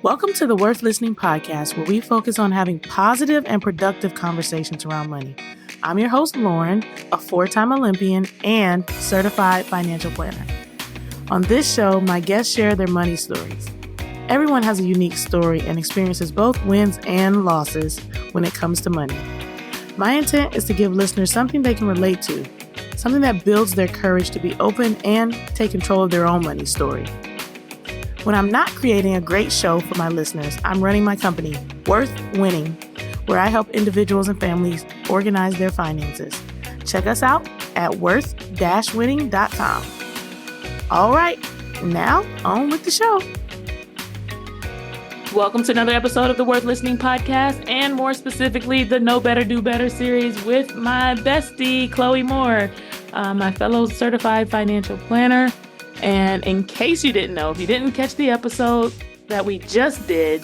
Welcome to the Worth Listening podcast, where we focus on having positive and productive conversations around money. I'm your host, Lauryn, a 4-time Olympian and certified financial planner. On this show, my guests share their money stories. Everyone has a unique story and experiences both wins and losses when it comes to money. My intent is to give listeners something they can relate to, something that builds their courage to be open and take control of their own money story. When I'm not creating a great show for my listeners, I'm running my company, Worth Winning, where I help individuals and families organize their finances. Check us out at worth-winning.com. All right, now on with the show. Welcome to another episode of the Worth Listening podcast, and more specifically, the Know Better, Do Better series with my bestie, Chloe Moore, my fellow certified financial planner. And in case you didn't know, if you didn't catch the episode that we just did,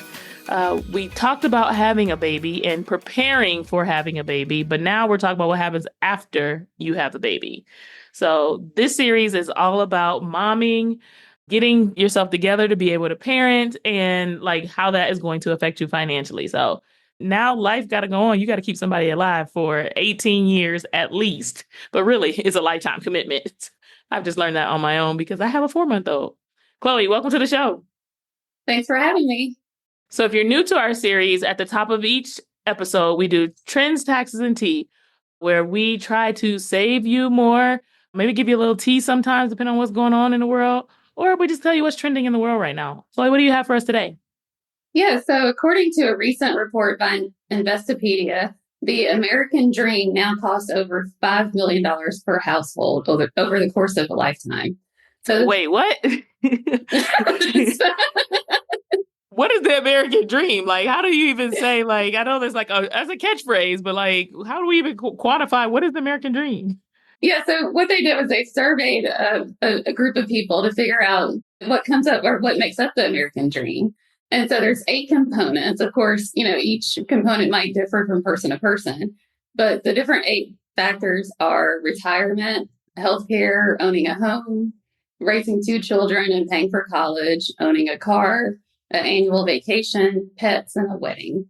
we talked about having a baby and preparing for having a baby, but now we're talking about what happens after you have a baby. So this series is all about momming, getting yourself together to be able to parent, and like how that is going to affect you financially. So now life got to go on. You got to keep somebody alive for 18 years at least, but really it's a lifetime commitment. I've just learned that on my own because I have a 4-month-old. Chloe, welcome to the show. Thanks for having me. So if you're new to our series, at the top of each episode, we do trends, taxes, and tea, where we try to save you more, maybe give you a little tea sometimes, depending on what's going on in the world, or we just tell you what's trending in the world right now. Chloe, what do you have for us today? Yeah, so according to a recent report by Investopedia, the American dream now costs over $5 million per household over the course of a lifetime. So wait, what? What is the American dream? Like, how do you even say, like, I know there's like as a catchphrase, but like, how do we even quantify what is the American dream? Yeah, so what they did was they surveyed a group of people to figure out what comes up or what makes up the American dream. And so there's 8 components. Of course, each component might differ from person to person, but the different 8 factors are retirement, healthcare, owning a home, raising 2 children and paying for college, owning a car, an annual vacation, pets, and a wedding.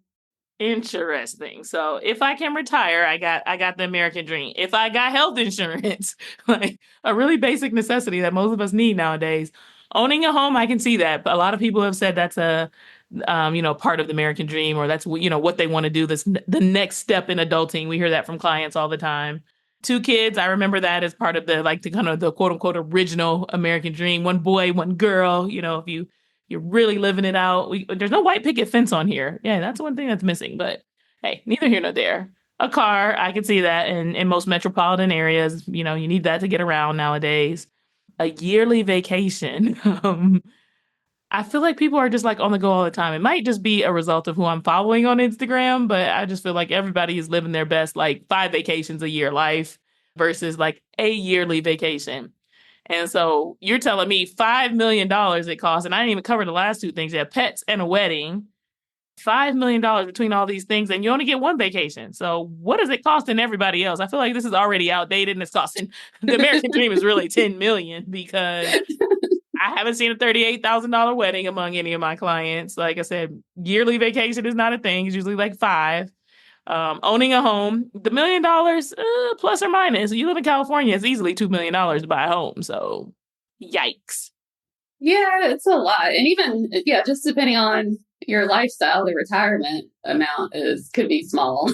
Interesting. So if I can retire, I got the American dream. If I got health insurance, like a really basic necessity that most of us need nowadays, owning a home, I can see that. But a lot of people have said that's a, part of the American dream, or that's, what they want to do. This the next step in adulting. We hear that from clients all the time. 2 kids, I remember that as part of the kind of the quote unquote original American dream. 1 boy, 1 girl. If you're really living it out. There's no white picket fence on here. Yeah, that's one thing that's missing. But hey, neither here nor there. A car, I can see that in most metropolitan areas. You need that to get around nowadays. A yearly vacation. I feel like people are just like on the go all the time. It might just be a result of who I'm following on Instagram, but I just feel like everybody is living their best, like 5 vacations a year life versus like a yearly vacation. And so you're telling me $5 million it costs, and I didn't even cover the last 2 things. You have pets and a wedding. $5 million between all these things, and you only get 1 vacation. So what is it costing everybody else? I feel like this is already outdated, and it's costing the American dream is really $10 million, because I haven't seen a $38,000 wedding among any of my clients. Like I said, yearly vacation is not a thing. It's usually like 5. Owning a home, the $1 million, plus or minus. You live in California, it's easily $2 million to buy a home. So yikes. Yeah, it's a lot. And even, just depending on your lifestyle, the retirement amount could be small.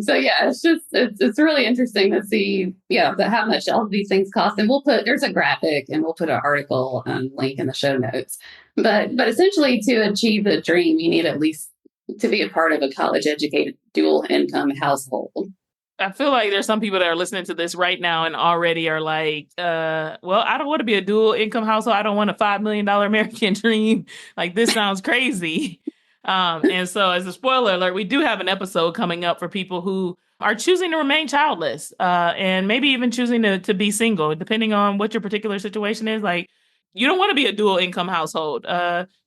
So it's really interesting to see, how much all of these things cost. And there's a graphic, and we'll put an article link in the show notes. But essentially, to achieve the dream, you need at least to be a part of a college-educated dual income household. I feel like there's some people that are listening to this right now and already are like, well, I don't want to be a dual income household. I don't want a $5 million American dream. Like, this sounds crazy. And so as a spoiler alert, we do have an episode coming up for people who are choosing to remain childless, and maybe even choosing to be single, depending on what your particular situation is. Like, you don't want to be a dual income household.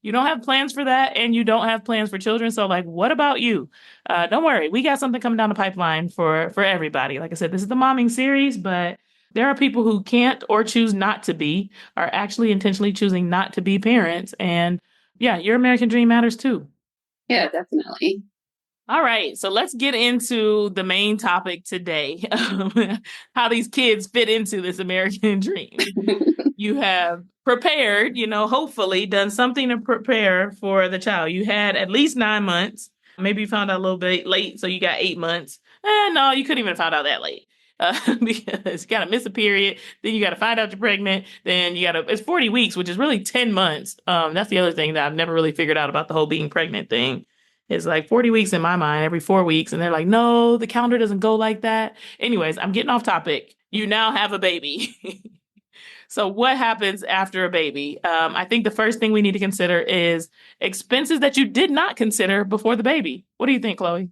You don't have plans for that, and you don't have plans for children. So like, what about you? Don't worry. We got something coming down the pipeline for everybody. Like I said, this is the momming series, but there are people who can't or choose not to be, are actually intentionally choosing not to be parents. And Yeah, your American dream matters too. Yeah, definitely. All right, so let's get into the main topic today, how these kids fit into this American dream. You have prepared, hopefully done something to prepare for the child. You had at least 9 months. Maybe you found out a little bit late, so you got 8 months. No, you couldn't even find out that late. Because you got to miss a period, then you got to find out you're pregnant, then it's 40 weeks, which is really 10 months. That's the other thing that I've never really figured out about the whole being pregnant thing. It's like 40 weeks in my mind, every 4 weeks. And they're like, no, the calendar doesn't go like that. Anyways, I'm getting off topic. You now have a baby. So, what happens after a baby? I think the first thing we need to consider is expenses that you did not consider before the baby. What do you think, Chloe?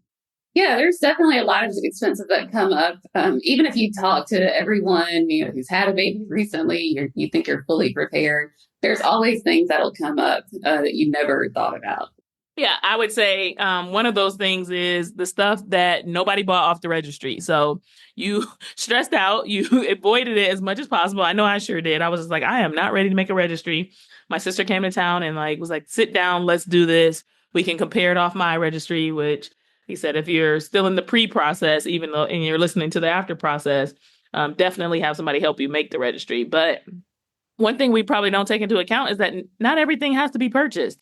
Yeah, there's definitely a lot of expenses that come up. Even if you talk to everyone, who's had a baby recently, you think you're fully prepared. There's always things that'll come up that you never thought about. Yeah, I would say one of those things is the stuff that nobody bought off the registry. So you stressed out, you avoided it as much as possible. I know I sure did. I was just like, I am not ready to make a registry. My sister came to town and was like, sit down, let's do this. We can compare it off my registry, which he said, if you're still in the pre-process, even though, and you're listening to the after process, definitely have somebody help you make the registry. But one thing we probably don't take into account is that not everything has to be purchased.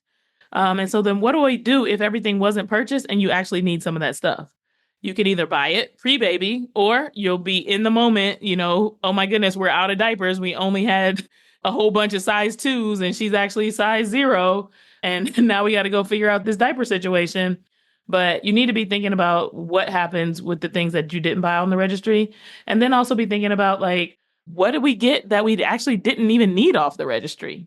And so then what do we do if everything wasn't purchased and you actually need some of that stuff? You can either buy it pre-baby or you'll be in the moment, oh my goodness, we're out of diapers. We only had a whole bunch of size 2s and she's actually size 0. And now we got to go figure out this diaper situation. But you need to be thinking about what happens with the things that you didn't buy on the registry. And then also be thinking about what did we get that we actually didn't even need off the registry?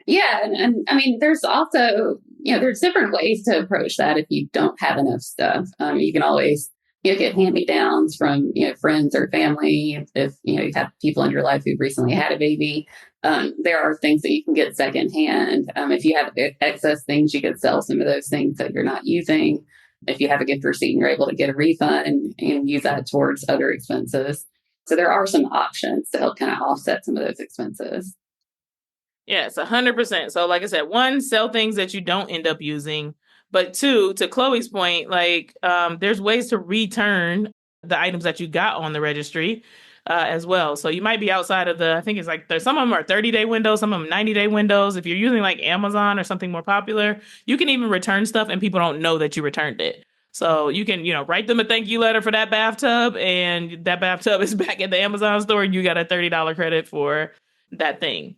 Yeah, and I mean, there's also, there's different ways to approach that if you don't have enough stuff. You can always, get hand-me-downs from, friends or family. If, you have people in your life who've recently had a baby, there are things that you can get secondhand. If you have excess things, you could sell some of those things that you're not using. If you have a gift receipt and you're able to get a refund and use that towards other expenses. So there are some options to help kind of offset some of those expenses. Yes, 100%. So, like I said, one, sell things that you don't end up using. But two, to Chloe's point, there's ways to return the items that you got on the registry as well. So you might be outside of I think it's there's some of them are 30-day windows, some of them 90-day windows. If you're using Amazon or something more popular, you can even return stuff and people don't know that you returned it. So you can, write them a thank you letter for that bathtub and that bathtub is back at the Amazon store and you got a $30 credit for that thing.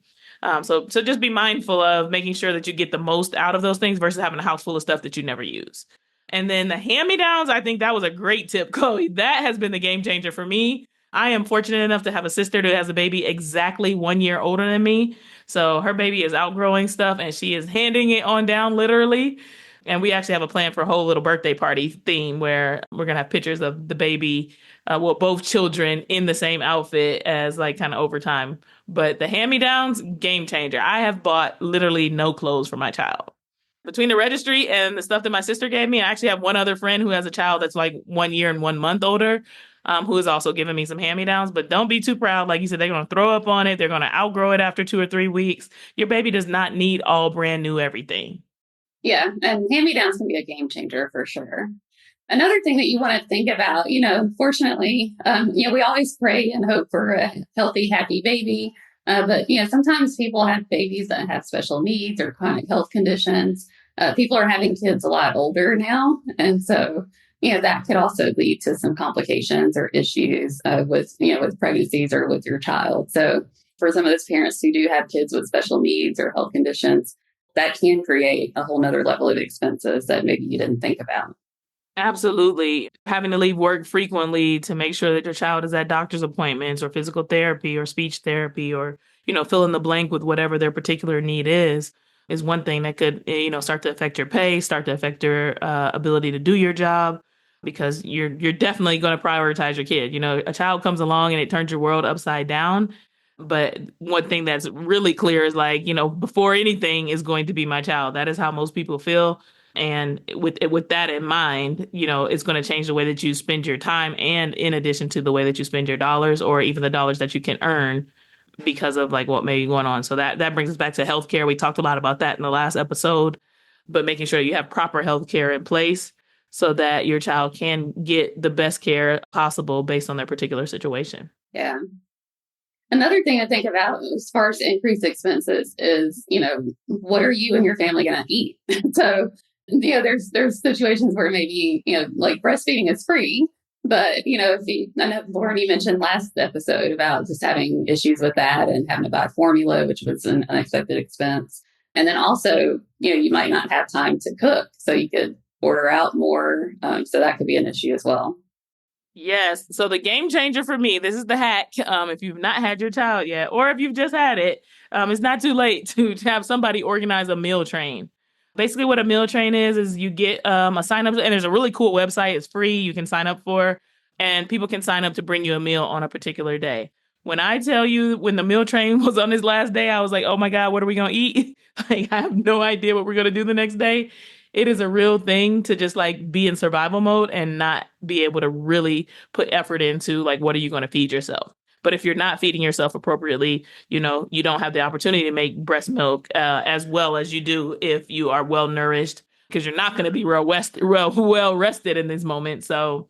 So just be mindful of making sure that you get the most out of those things versus having a house full of stuff that you never use. And then the hand-me-downs, I think that was a great tip, Chloe. That has been the game changer for me. I am fortunate enough to have a sister who has a baby exactly 1 year older than me. So her baby is outgrowing stuff and she is handing it on down literally. And we actually have a plan for a whole little birthday party theme where we're going to have pictures of the baby, both children in the same outfit as kind of over time. But the hand-me-downs, game changer. I have bought literally no clothes for my child. Between the registry and the stuff that my sister gave me, I actually have one other friend who has a child that's 1 year and 1 month older, who is also giving me some hand-me-downs. But don't be too proud. Like you said, they're going to throw up on it. They're going to outgrow it after 2 or 3 weeks. Your baby does not need all brand new everything. Yeah, and hand-me-downs can be a game changer for sure. Another thing that you want to think about, fortunately, we always pray and hope for a healthy, happy baby. But, sometimes people have babies that have special needs or chronic health conditions. People are having kids a lot older now. And so, that could also lead to some complications or issues with pregnancies or with your child. So for some of those parents who do have kids with special needs or health conditions, that can create a whole nother level of expenses that maybe you didn't think about. Absolutely. Having to leave work frequently to make sure that your child is at doctor's appointments or physical therapy or speech therapy or, fill in the blank with whatever their particular need is one thing that could, start to affect your pay, start to affect your ability to do your job because you're definitely going to prioritize your kid. A child comes along and it turns your world upside down. But one thing that's really clear is before anything is going to be my child. That is how most people feel. And with that in mind, it's going to change the way that you spend your time and in addition to the way that you spend your dollars or even the dollars that you can earn because of like what may be going on. So that brings us back to healthcare. We talked a lot about that in the last episode, but making sure you have proper healthcare in place so that your child can get the best care possible based on their particular situation. Yeah. Another thing to think about as far as increased expenses is, what are you and your family going to eat? So, there's situations where maybe, like breastfeeding is free, but, I know Lauren, you mentioned last episode about just having issues with that and having to buy formula, which was an unexpected expense. And then also, you might not have time to cook, so you could order out more. So that could be an issue as well. Yes. So the game changer for me, this is the hack. If you've not had your child yet, or if you've just had it, it's not too late to have somebody organize a meal train. Basically, what a meal train is you get a sign up, and there's a really cool website. It's free. You can sign up for, and people can sign up to bring you a meal on a particular day. When I tell you, when the meal train was on this last day, I was like, oh my God, what are we going to eat? Like, I have no idea what we're going to do the next day. It is a real thing to just like be in survival mode and not be able to really put effort into like, what are you going to feed yourself? But if you're not feeding yourself appropriately, you don't have the opportunity to make breast milk as well as you do if you are well nourished, because you're not going to be well rested in this moment. So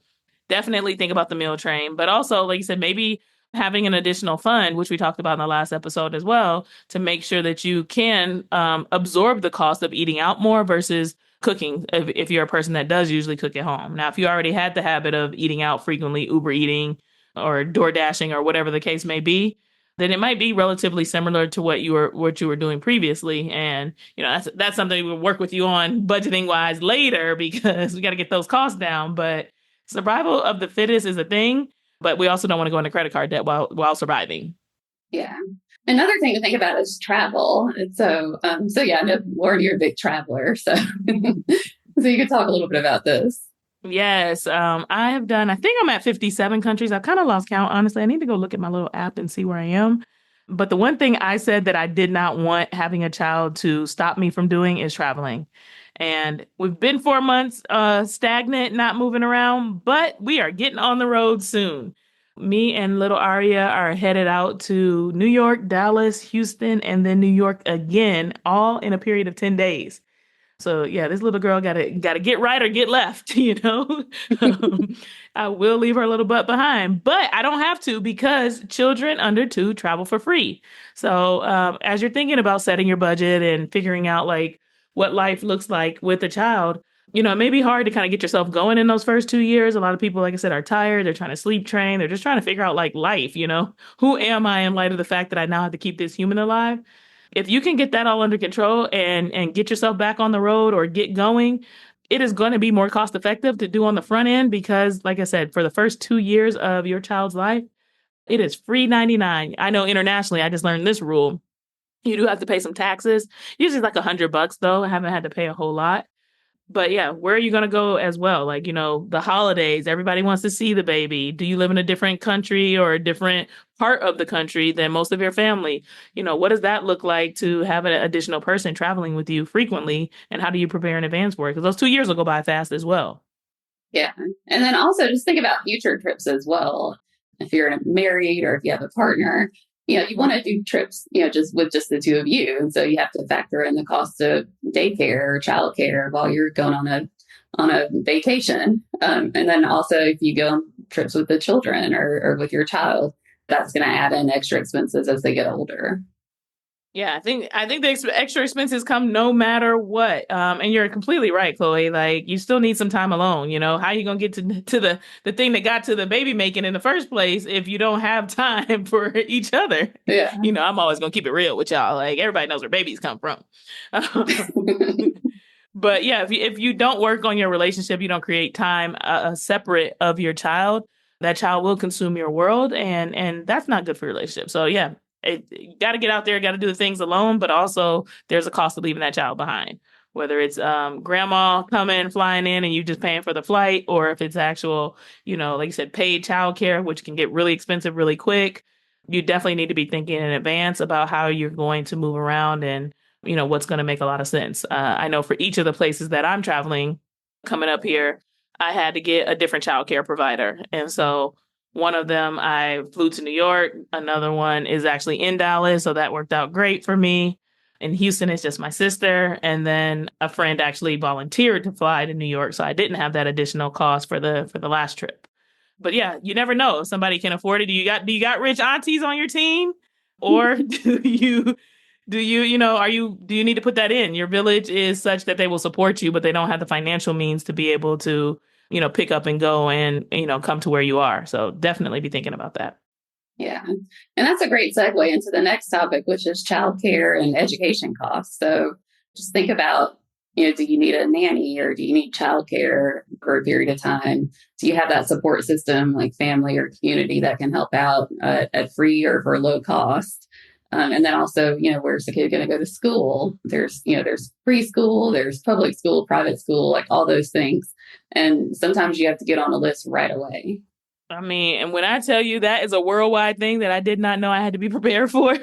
definitely think about the meal train, but also, like you said, maybe having an additional fund, which we talked about in the last episode as well, to make sure that you can absorb the cost of eating out more versus cooking if you're a person that does usually cook at home. Now, if you already had the habit of eating out frequently, Uber eating or door dashing or whatever the case may be, then it might be relatively similar to what you were doing previously. And that's something we'll work with you on budgeting wise later, because we got to get those costs down. But survival of the fittest is a thing, but we also don't want to go into credit card debt while surviving. Yeah. Another thing to think about is travel. And so yeah, I know, Lauren, you're a big traveler, so so you could talk a little bit about this. Yes, I have done, I think I'm at 57 countries. I've kind of lost count, honestly. I need to go look at my little app and see where I am. But the one thing I said that I did not want having a child to stop me from doing is traveling. And we've been 4 months stagnant, not moving around, but we are getting on the road soon. Me and little Aria are headed out to New York, Dallas, Houston, and then New York again, all in a period of 10 days. So yeah, this little girl gotta get right or get left, I will leave her little butt behind, but I don't have to, because children under 2 travel for free. So as you're thinking about setting your budget and figuring out like what life looks like with a child, it may be hard to kind of get yourself going in those first 2 years. A lot of people, like I said, are tired. They're trying to sleep train. They're just trying to figure out like life, who am I in light of the fact that I now have to keep this human alive? If you can get that all under control and get yourself back on the road or get going, it is going to be more cost effective to do on the front end, because, like I said, for the first 2 years of your child's life, it is free 99. I know internationally, I just learned this rule. You do have to pay some taxes. Usually like $100 though. I haven't had to pay a whole lot. But yeah, where are you going to go as well? Like, the holidays, everybody wants to see the baby. Do you live in a different country or a different part of the country than most of your family? What does that look like to have an additional person traveling with you frequently? And how do you prepare in advance for it? Because those 2 years will go by fast as well. Yeah. And then also just think about future trips as well. If you're married or if you have a partner, you want to do trips, just with just the two of you. And so you have to factor in the cost of daycare or childcare while you're going on a vacation. And then also if you go on trips with the children or with your child, that's going to add in extra expenses as they get older. Yeah, I think the extra expenses come no matter what. And you're completely right, Chloe. Like, you still need some time alone. How are you gonna get to the thing that got to the baby making in the first place if you don't have time for each other? Yeah. I'm always gonna keep it real with y'all. Like, everybody knows where babies come from. But yeah, if you don't work on your relationship, you don't create time separate of your child, that child will consume your world, and that's not good for your relationship. So yeah, you got to get out there, got to do the things alone, but also there's a cost of leaving that child behind. Whether it's grandma coming, flying in, and you just paying for the flight, or if it's actual, like you said, paid childcare, which can get really expensive really quick. You definitely need to be thinking in advance about how you're going to move around and, what's going to make a lot of sense. I know for each of the places that I'm traveling coming up here, I had to get a different childcare provider. And so One of them, I flew to New York. Another one is actually in Dallas. So that worked out great for me. In Houston, it's just my sister. And then a friend actually volunteered to fly to New York. So I didn't have that additional cost for the last trip. But yeah, you never know. If somebody can afford it. Do you got rich aunties on your team? Or do you need to put that in? Your village is such that they will support you, but they don't have the financial means to be able to, pick up and go and, come to where you are. So definitely be thinking about that. Yeah. And that's a great segue into the next topic, which is childcare and education costs. So just think about, do you need a nanny or do you need childcare for a period of time? Do you have that support system like family or community that can help out at free or for low cost? And then also, where's the kid going to go to school? There's preschool, there's public school, private school, like all those things. And sometimes you have to get on a list right away. I mean, and when I tell you that is a worldwide thing that I did not know I had to be prepared for.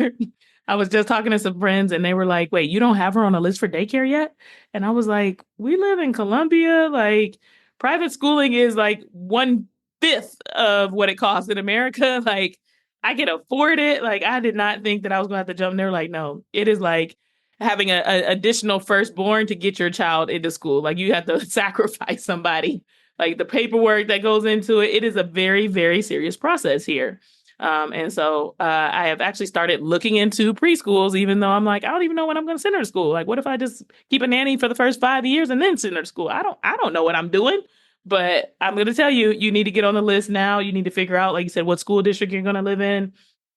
I was just talking to some friends and they were like, wait, you don't have her on a list for daycare yet? And I was like, we live in Colombia. Like, private schooling is like 1/5 of what it costs in America. Like, I can afford it. Like, I did not think that I was going to have to jump. And they were like, no, it is like having a additional firstborn to get your child into school. Like, you have to sacrifice somebody, like the paperwork that goes into it. It is a very, very serious process here. And so I have actually started looking into preschools, even though I'm like, I don't even know when I'm going to send her to school. Like, what if I just keep a nanny for the first 5 years and then send her to school? I don't know what I'm doing, but I'm going to tell you, you need to get on the list now. You need to figure out, like you said, what school district you're going to live in,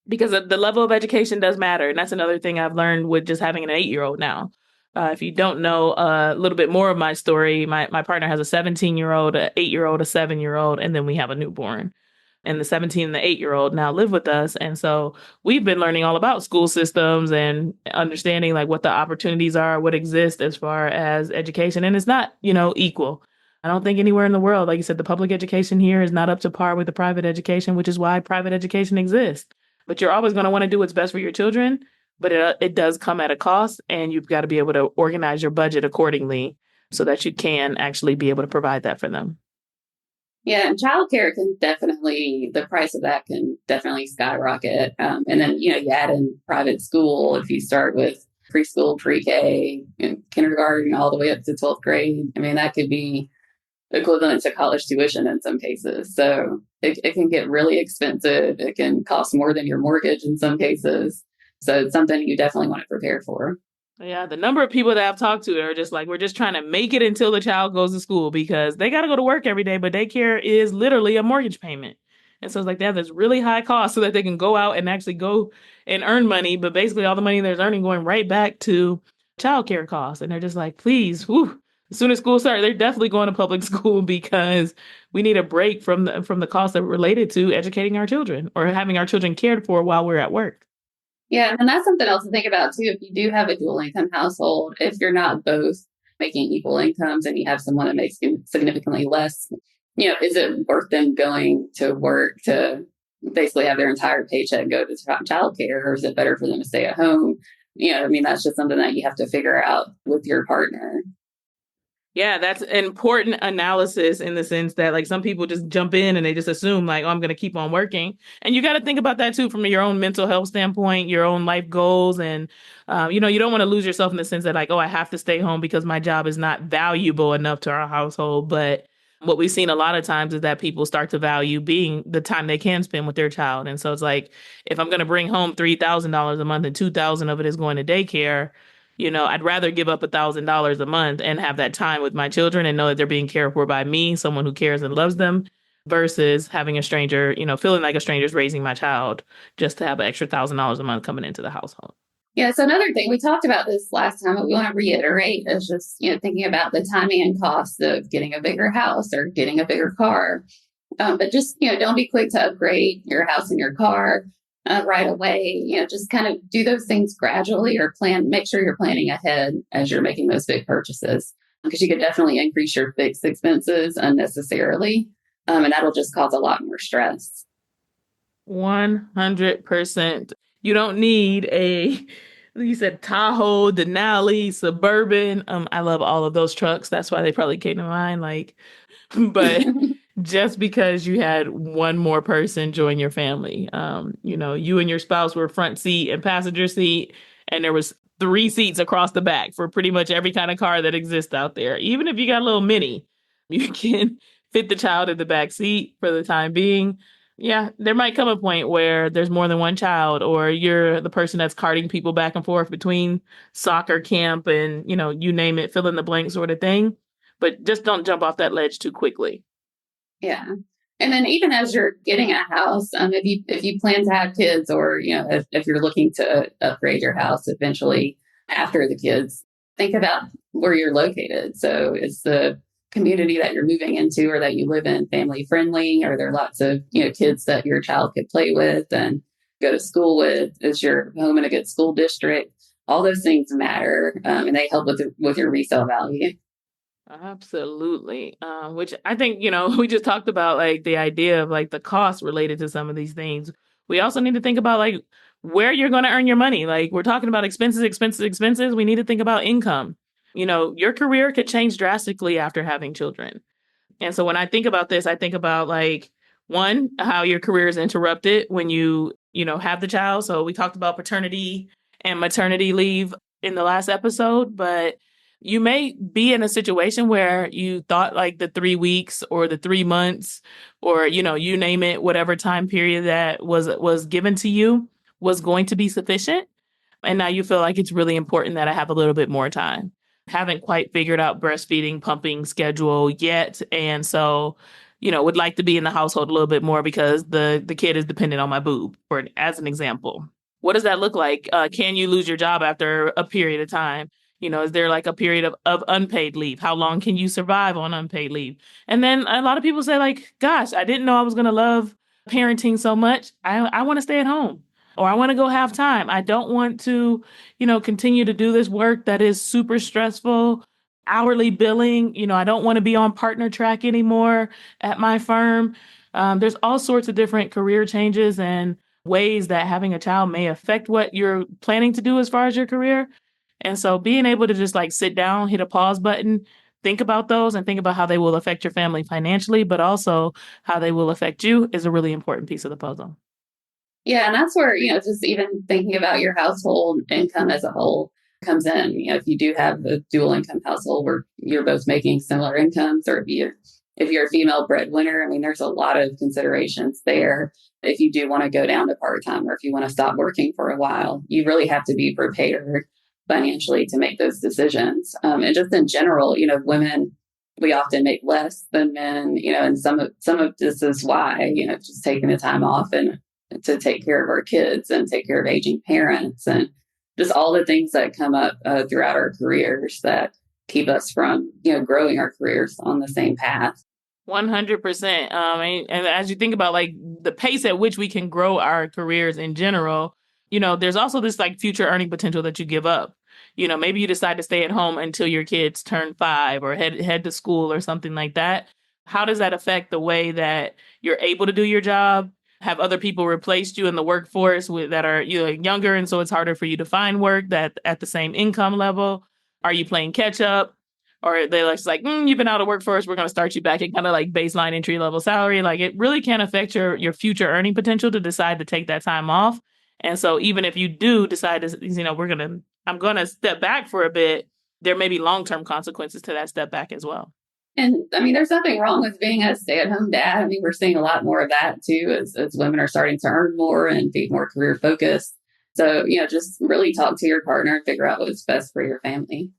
because the level of education does matter. And that's another thing I've learned with just having an 8-year-old now. If you don't know a little bit more of my story, my partner has a 17-year-old, an 8-year-old, a 7-year-old, and then we have a newborn. And the 17 and the 8-year-old now live with us. And so we've been learning all about school systems and understanding like what the opportunities are, what exists as far as education. And it's not, equal. I don't think anywhere in the world, like you said, the public education here is not up to par with the private education, which is why private education exists. But you're always going to want to do what's best for your children. But it does come at a cost, and you've got to be able to organize your budget accordingly so that you can actually be able to provide that for them. Yeah, and childcare the price of that can definitely skyrocket. And then, you add in private school if you start with preschool, pre-K, kindergarten, all the way up to 12th grade. I mean, that could be equivalent to college tuition in some cases. So it can get really expensive. It can cost more than your mortgage in some cases. So it's something you definitely want to prepare for. Yeah, the number of people that I've talked to are just like, we're just trying to make it until the child goes to school because they got to go to work every day, but daycare is literally a mortgage payment. And so it's like they have this really high cost so that they can go out and actually go and earn money. But basically, all the money they're earning going right back to childcare costs. And they're just like, please, whew, as soon as school starts, they're definitely going to public school because we need a break from the costs that are related to educating our children or having our children cared for while we're at work. Yeah, and that's something else to think about too. If you do have a dual income household, if you're not both making equal incomes and you have someone that makes significantly less, is it worth them going to work to basically have their entire paycheck go to childcare, or is it better for them to stay at home? I mean, that's just something that you have to figure out with your partner. Yeah, that's an important analysis in the sense that like some people just jump in and they just assume like, oh, I'm going to keep on working. And you got to think about that too from your own mental health standpoint, your own life goals. And, you don't want to lose yourself in the sense that like, oh, I have to stay home because my job is not valuable enough to our household. But what we've seen a lot of times is that people start to value being the time they can spend with their child. And so it's like, if I'm going to bring home $3,000 a month and 2,000 of it is going to daycare, I'd rather give up $1,000 a month and have that time with my children and know that they're being cared for by me, someone who cares and loves them, versus having a stranger, feeling like a stranger's raising my child just to have an extra $1,000 a month coming into the household. Yeah, so another thing, we talked about this last time, but we want to reiterate is just, thinking about the timing and cost of getting a bigger house or getting a bigger car. But just, don't be quick to upgrade your house and your car right away. Just kind of do those things gradually or make sure you're planning ahead as you're making those big purchases, because you could definitely increase your fixed expenses unnecessarily. And that'll just cause a lot more stress. 100%. You don't need you said Tahoe, Denali, Suburban. I love all of those trucks. That's why they probably came to mind. Like, but just because you had one more person join your family. You and your spouse were front seat and passenger seat, and there was three seats across the back for pretty much every kind of car that exists out there. Even if you got a little mini, you can fit the child in the back seat for the time being. Yeah, there might come a point where there's more than one child, or you're the person that's carting people back and forth between soccer camp and, you name it, fill in the blank sort of thing. But just don't jump off that ledge too quickly. Yeah. And then even as you're getting a house, if you plan to have kids, or if you're looking to upgrade your house eventually after the kids, think about where you're located. So is the community that you're moving into or that you live in family friendly? Are there lots of kids that your child could play with and go to school with? Is your home in a good school district? All those things matter, and they help with your resale value. Absolutely. Which I think, we just talked about like the idea of like the cost related to some of these things. We also need to think about like where you're going to earn your money. Like we're talking about expenses, expenses, expenses. We need to think about income. Your career could change drastically after having children. And so when I think about this, I think about like one, how your career is interrupted when you have the child. So we talked about paternity and maternity leave in the last episode, but you may be in a situation where you thought like the 3 weeks or the 3 months or you name it, whatever time period that was given to you was going to be sufficient. And now you feel like it's really important that I have a little bit more time. Haven't quite figured out breastfeeding, pumping schedule yet. And so, would like to be in the household a little bit more because the kid is dependent on my boob, for as an example. What does that look like? Can you lose your job after a period of time? Is there like a period of unpaid leave? How long can you survive on unpaid leave? And then a lot of people say, like, gosh, I didn't know I was going to love parenting so much. I want to stay at home or I want to go have time. I don't want to, continue to do this work that is super stressful, hourly billing. I don't want to be on partner track anymore at my firm. There's all sorts of different career changes and ways that having a child may affect what you're planning to do as far as your career. And so being able to just like sit down, hit a pause button, think about those and think about how they will affect your family financially, but also how they will affect you is a really important piece of the puzzle. Yeah, and that's where, just even thinking about your household income as a whole comes in. If you do have a dual income household where you're both making similar incomes, or if you're a female breadwinner, I mean, there's a lot of considerations there. If you do want to go down to part-time, or if you want to stop working for a while, you really have to be prepared financially to make those decisions. And just in general, women, we often make less than men, and some of this is why, just taking the time off and to take care of our kids and take care of aging parents and just all the things that come up throughout our careers that keep us from, growing our careers on the same path. 100%. And as you think about like the pace at which we can grow our careers in general, there's also this like future earning potential that you give up. Maybe you decide to stay at home until your kids turn 5 or head to school or something like that. How does that affect the way that you're able to do your job? Have other people replaced you in the workforce that are younger, and so it's harder for you to find work that at the same income level? Are you playing catch up? Or are they just like, you've been out of workforce, we're going to start you back at kind of like baseline entry level salary. Like it really can affect your future earning potential to decide to take that time off. And so even if you do decide to, I'm going to step back for a bit, there may be long-term consequences to that step back as well. And I mean, there's nothing wrong with being a stay-at-home dad. I mean, we're seeing a lot more of that too, as women are starting to earn more and be more career focused. So, just really talk to your partner and figure out what's best for your family.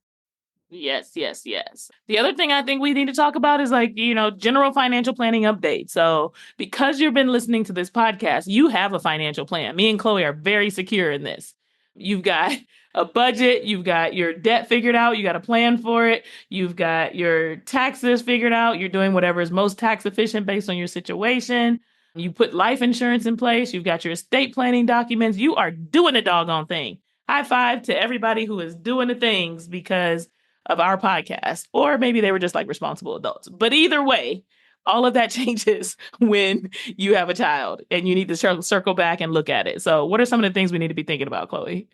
Yes, yes, yes. The other thing I think we need to talk about is like, general financial planning update. So because you've been listening to this podcast, you have a financial plan. Me and Chloe are very secure in this. You've got a budget, you've got your debt figured out, you got a plan for it, you've got your taxes figured out, you're doing whatever is most tax efficient based on your situation. You put life insurance in place, you've got your estate planning documents, you are doing a doggone thing. High five to everybody who is doing the things because of our podcast, or maybe they were just like responsible adults. But either way, all of that changes when you have a child and you need to circle back and look at it. So what are some of the things we need to be thinking about, Chloe?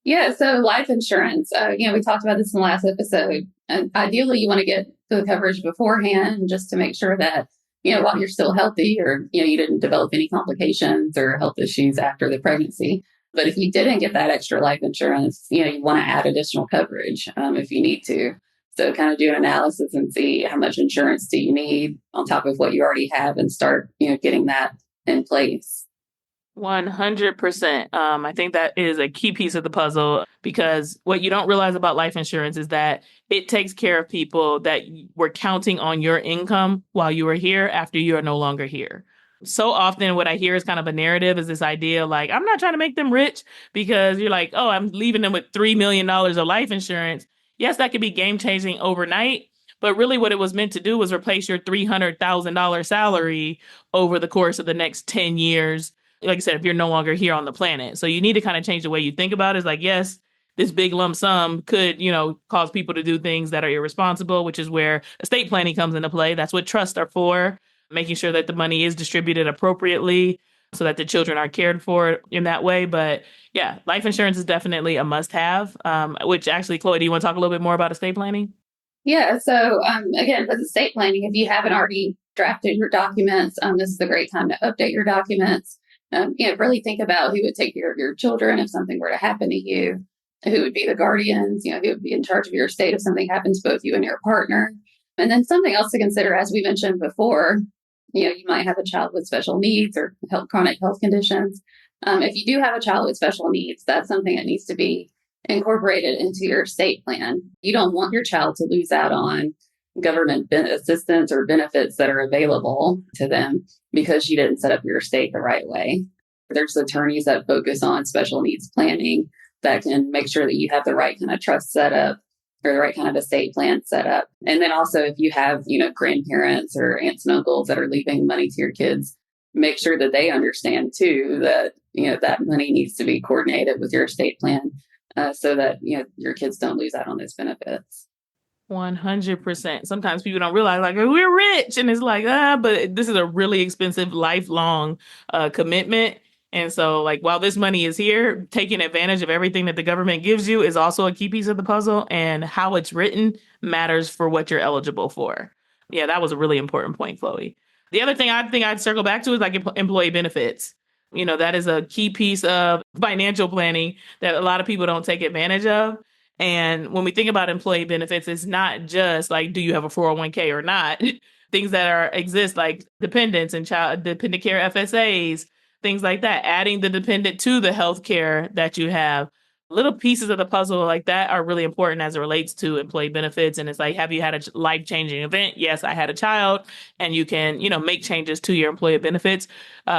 Yeah, so life insurance, we talked about this in the last episode. And ideally, you want to get the coverage beforehand just to make sure that, while you're still healthy, or, you didn't develop any complications or health issues after the pregnancy. But if you didn't get that extra life insurance, you want to add additional coverage if you need to. So kind of do an analysis and see how much insurance do you need on top of what you already have, and start, getting that in place. 100%. I think that is a key piece of the puzzle, because what you don't realize about life insurance is that it takes care of people that were counting on your income while you were here after you are no longer here. So often what I hear is kind of a narrative, is this idea like, I'm not trying to make them rich, because you're like, oh, I'm leaving them with $3 million of life insurance. Yes, that could be game changing overnight. But really what it was meant to do was replace your $300,000 salary over the course of the next 10 years. Like I said, if you're no longer here on the planet. So you need to kind of change the way you think about it. It's like, yes, this big lump sum could, cause people to do things that are irresponsible, which is where estate planning comes into play. That's what trusts are for, making sure that the money is distributed appropriately so that the children are cared for in that way. But yeah, life insurance is definitely a must have, which actually, Chloe, do you want to talk a little bit more about estate planning? Yeah. So again, with estate planning, if you haven't already drafted your documents, this is a great time to update your documents. Really think about who would take care of your children if something were to happen to you, who would be the guardians, who would be in charge of your estate if something happens to both you and your partner. And then something else to consider, as we mentioned before, you might have a child with special needs or chronic health conditions. If you do have a child with special needs, that's something that needs to be incorporated into your estate plan. You don't want your child to lose out on government assistance or benefits that are available to them because you didn't set up your estate the right way. There's attorneys that focus on special needs planning that can make sure that you have the right kind of trust set up, or the right kind of estate plan set up. And then also, if you have, grandparents or aunts and uncles that are leaving money to your kids, make sure that they understand too that, that money needs to be coordinated with your estate plan, so that, your kids don't lose out on those benefits. 100%. Sometimes people don't realize, like, we're rich, and it's like, but this is a really expensive lifelong commitment. And so, like, while this money is here, taking advantage of everything that the government gives you is also a key piece of the puzzle, and how it's written matters for what you're eligible for. Yeah, that was a really important point, Chloe. The other thing I think I'd circle back to is like employee benefits. That is a key piece of financial planning that a lot of people don't take advantage of. And when we think about employee benefits, it's not just like, do you have a 401k or not? Things that exist like dependents and child dependent care FSAs, things like that, adding the dependent to the health care that you have. Little pieces of the puzzle like that are really important as it relates to employee benefits. And it's like, have you had a life-changing event? Yes, I had a child. And you can, make changes to your employee benefits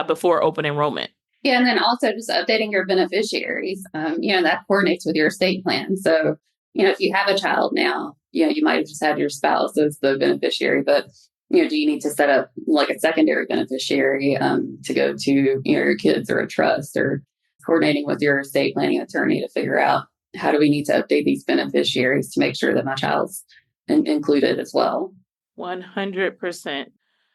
before open enrollment. Yeah, and then also just updating your beneficiaries, that coordinates with your estate plan. So, if you have a child now, you might have just had your spouse as the beneficiary, but, do you need to set up like a secondary beneficiary to go to, your kids, or a trust, or coordinating with your estate planning attorney to figure out, how do we need to update these beneficiaries to make sure that my child's included as well? 100%.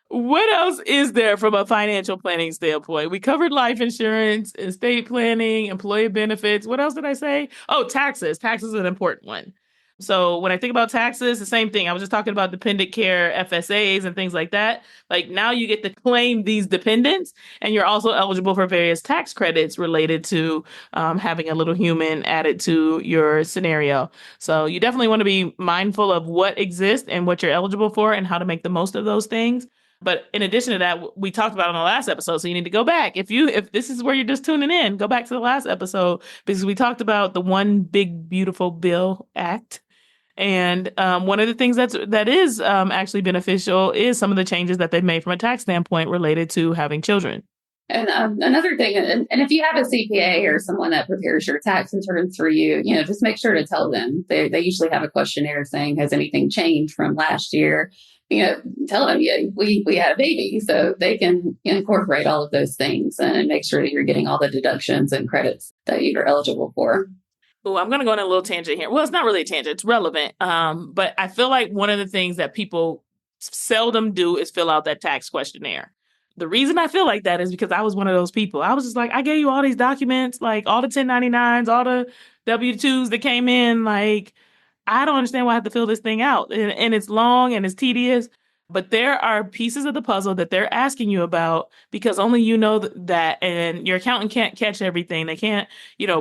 What else is there from a financial planning standpoint? We covered life insurance, estate planning, employee benefits. What else did I say? Oh, taxes. Taxes is an important one. So when I think about taxes, the same thing. I was just talking about dependent care FSAs and things like that. Like, now you get to claim these dependents, and you're also eligible for various tax credits related to having a little human added to your scenario. So you definitely want to be mindful of what exists and what you're eligible for and how to make the most of those things. But in addition to that, we talked about on the last episode, so you need to go back. If this is where you're just tuning in, go back to the last episode, because we talked about the One Big Beautiful Bill Act. And one of the things that is actually beneficial is some of the changes that they've made from a tax standpoint related to having children. And another thing, and if you have a CPA or someone that prepares your tax returns for you, just make sure to tell them. They usually have a questionnaire saying, has anything changed from last year? Tell them, we had a baby, so they can incorporate all of those things and make sure that you're getting all the deductions and credits that you're eligible for. Oh, I'm going to go on a little tangent here. Well, it's not really a tangent. It's relevant. But I feel like one of the things that people seldom do is fill out that tax questionnaire. The reason I feel like that is because I was one of those people. I was just like, I gave you all these documents, like all the 1099s, all the W-2s that came in. Like, I don't understand why I have to fill this thing out. And it's long and it's tedious. But there are pieces of the puzzle that they're asking you about because only you know that, and your accountant can't catch everything. They can't,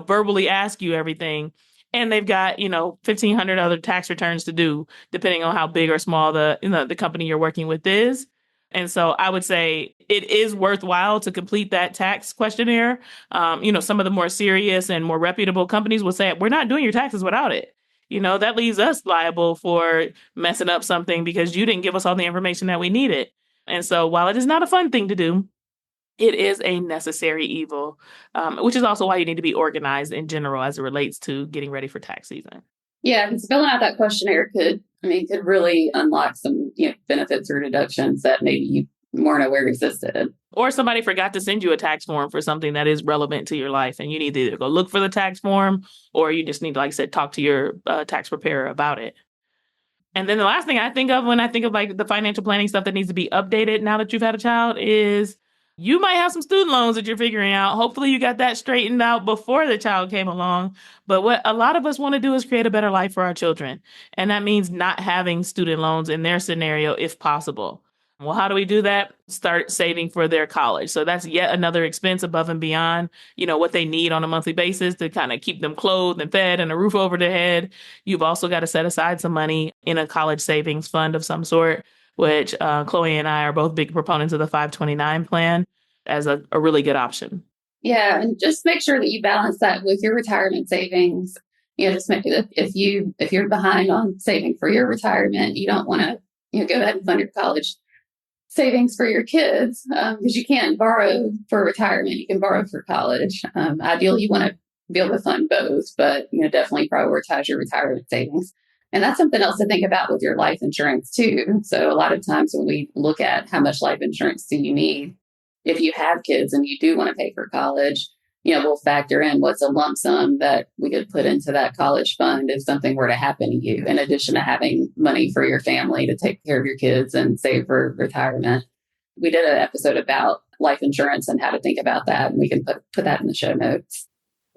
verbally ask you everything. And they've got, 1,500 other tax returns to do, depending on how big or small the company you're working with is. And so I would say it is worthwhile to complete that tax questionnaire. Some of the more serious and more reputable companies will say, we're not doing your taxes without it. That leaves us liable for messing up something because you didn't give us all the information that we needed. And so while it is not a fun thing to do, it is a necessary evil, which is also why you need to be organized in general as it relates to getting ready for tax season. Yeah, because filling out that questionnaire could really unlock some benefits or deductions that maybe you weren't aware existed. Or somebody forgot to send you a tax form for something that is relevant to your life, and you need to either go look for the tax form, or you just need to, like I said, talk to your tax preparer about it. And then the last thing I think of when I think of like the financial planning stuff that needs to be updated now that you've had a child is you might have some student loans that you're figuring out. Hopefully you got that straightened out before the child came along. But what a lot of us want to do is create a better life for our children. And that means not having student loans in their scenario if possible. Well, how do we do that? Start saving for their college. So that's yet another expense above and beyond, what they need on a monthly basis to kind of keep them clothed and fed and a roof over their head. You've also got to set aside some money in a college savings fund of some sort, which Chloe and I are both big proponents of the 529 plan as a really good option. Yeah, and just make sure that you balance that with your retirement savings. Just make it if you're behind on saving for your retirement, you don't want to go ahead and fund your college savings for your kids because you can't borrow for retirement. You can borrow for college. Ideally, you want to be able to fund both, but definitely prioritize your retirement savings. And that's something else to think about with your life insurance too. So a lot of times when we look at how much life insurance do you need, if you have kids and you do want to pay for college, we'll factor in what's a lump sum that we could put into that college fund if something were to happen to you, in addition to having money for your family to take care of your kids and save for retirement. We did an episode about life insurance and how to think about that, and we can put that in the show notes.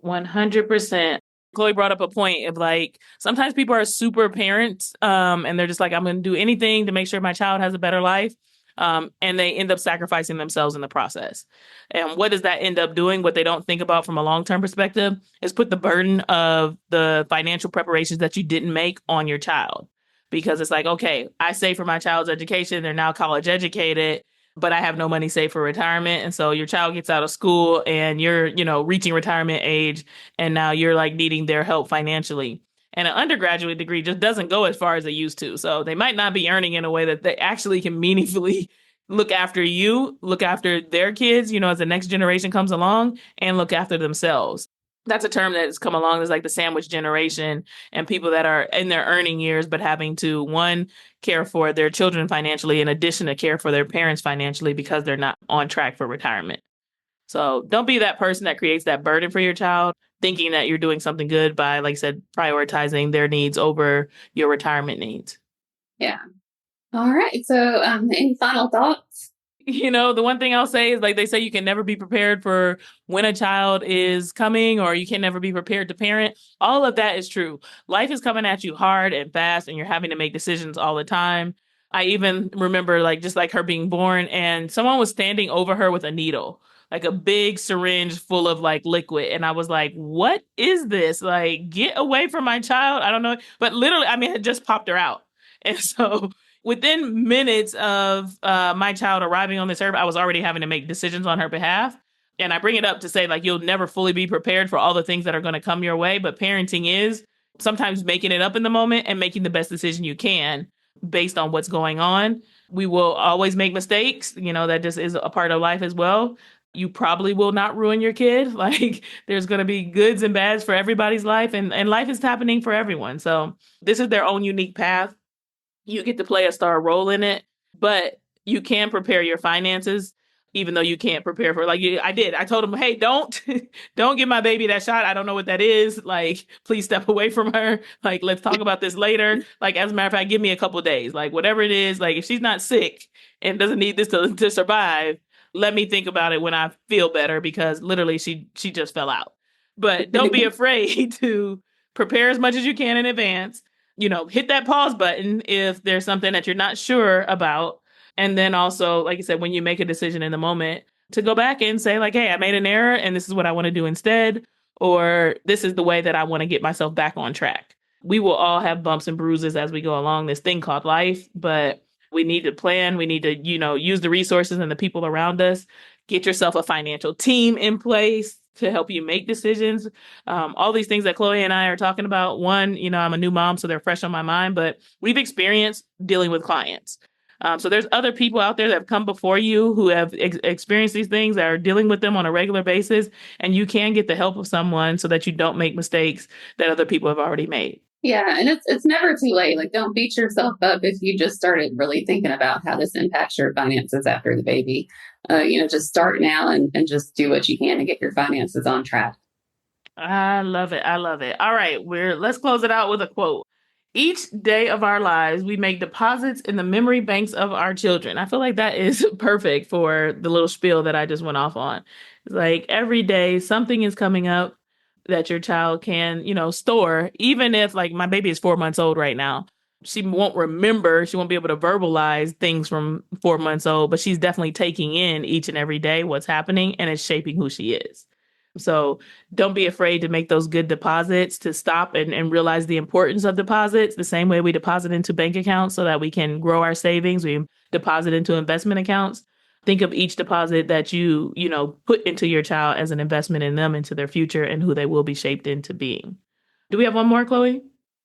100%. Chloe brought up a point of like, sometimes people are super parents and they're just like, I'm going to do anything to make sure my child has a better life. And they end up sacrificing themselves in the process. And what does that end up doing? What they don't think about from a long-term perspective is put the burden of the financial preparations that you didn't make on your child. Because it's like, okay, I save for my child's education. They're now college educated, but I have no money saved for retirement. And so your child gets out of school and you're, reaching retirement age. And now you're like needing their help financially. And an undergraduate degree just doesn't go as far as they used to. So they might not be earning in a way that they actually can meaningfully look after you, look after their kids, as the next generation comes along, and look after themselves. That's a term that has come along as like the sandwich generation, and people that are in their earning years, but having to, one, care for their children financially, in addition to care for their parents financially because they're not on track for retirement. So don't be that person that creates that burden for your child, thinking that you're doing something good by, like I said, prioritizing their needs over your retirement needs. Yeah. All right. So any final thoughts? The one thing I'll say is, like they say, you can never be prepared for when a child is coming, or you can never be prepared to parent. All of that is true. Life is coming at you hard and fast, and you're having to make decisions all the time. I even remember just like her being born and someone was standing over her with a needle, like a big syringe full of like liquid. And I was like, what is this? Like, get away from my child. I don't know. But literally, it just popped her out. And so within minutes of my child arriving on this earth, I was already having to make decisions on her behalf. And I bring it up to say, like, you'll never fully be prepared for all the things that are going to come your way. But parenting is sometimes making it up in the moment and making the best decision you can based on what's going on. We will always make mistakes. That just is a part of life as well. You probably will not ruin your kid. Like, there's going to be goods and bads for everybody's life, and life is happening for everyone. So this is their own unique path. You get to play a star role in it, but you can prepare your finances, even though you can't prepare for, like I did. I told him, hey, don't give my baby that shot. I don't know what that is. Like, please step away from her. Like, let's talk about this later. Like, as a matter of fact, give me a couple of days. Like, whatever it is, like, if she's not sick and doesn't need this to survive, let me think about it when I feel better, because literally she just fell out. But don't be afraid to prepare as much as you can in advance. Hit that pause button if there's something that you're not sure about. And then also, like you said, when you make a decision in the moment, to go back and say like, hey, I made an error and this is what I want to do instead, or this is the way that I want to get myself back on track. We will all have bumps and bruises as we go along this thing called life, but we need to plan. We need to, use the resources and the people around us. Get yourself a financial team in place to help you make decisions. All these things that Chloe and I are talking about. One, I'm a new mom, so they're fresh on my mind, but we've experienced dealing with clients. So there's other people out there that have come before you who have experienced these things, that are dealing with them on a regular basis. And you can get the help of someone so that you don't make mistakes that other people have already made. Yeah. And it's never too late. Like, don't beat yourself up if you just started really thinking about how this impacts your finances after the baby. Just start now and just do what you can to get your finances on track. I love it. I love it. All right. Let's close it out with a quote. Each day of our lives, we make deposits in the memory banks of our children. I feel like that is perfect for the little spiel that I just went off on. It's like every day something is coming up that your child can, store, even if, like, my baby is 4 months old right now. She won't remember, she won't be able to verbalize things from 4 months old, but she's definitely taking in each and every day what's happening, and it's shaping who she is. So don't be afraid to make those good deposits, to stop and realize the importance of deposits, the same way we deposit into bank accounts so that we can grow our savings. We deposit into investment accounts. Think of each deposit that you put into your child as an investment in them, into their future, and who they will be shaped into being. Do we have one more, Chloe?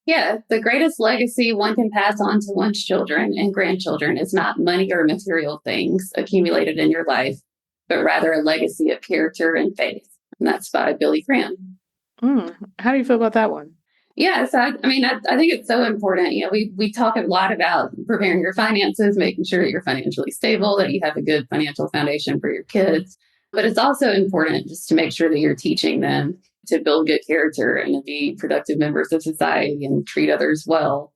Yeah, the greatest legacy one can pass on to one's children and grandchildren is not money or material things accumulated in your life, but rather a legacy of character and faith. And that's by Billy Graham. How do you feel about that one? Yeah, so I think it's so important. We talk a lot about preparing your finances, making sure that you're financially stable, that you have a good financial foundation for your kids. But it's also important just to make sure that you're teaching them to build good character and to be productive members of society and treat others well.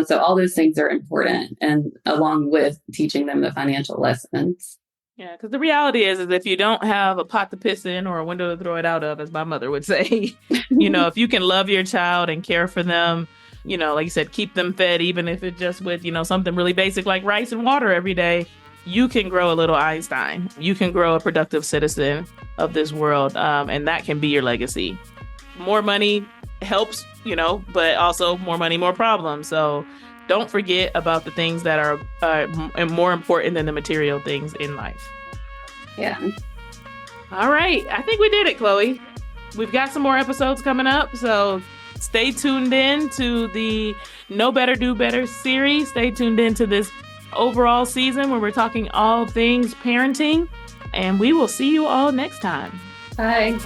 So all those things are important, and along with teaching them the financial lessons. Yeah, because the reality is if you don't have a pot to piss in or a window to throw it out of, as my mother would say, if you can love your child and care for them, like you said, keep them fed, even if it's just with, something really basic like rice and water every day, you can grow a little Einstein. You can grow a productive citizen of this world. And that can be your legacy. More money helps, but also more money, more problems. So don't forget about the things that are more important than the material things in life. Yeah. All right. I think we did it, Chloe. We've got some more episodes coming up. So stay tuned in to the Know Better, Do Better series. Stay tuned in to this overall season where we're talking all things parenting. And we will see you all next time. Bye.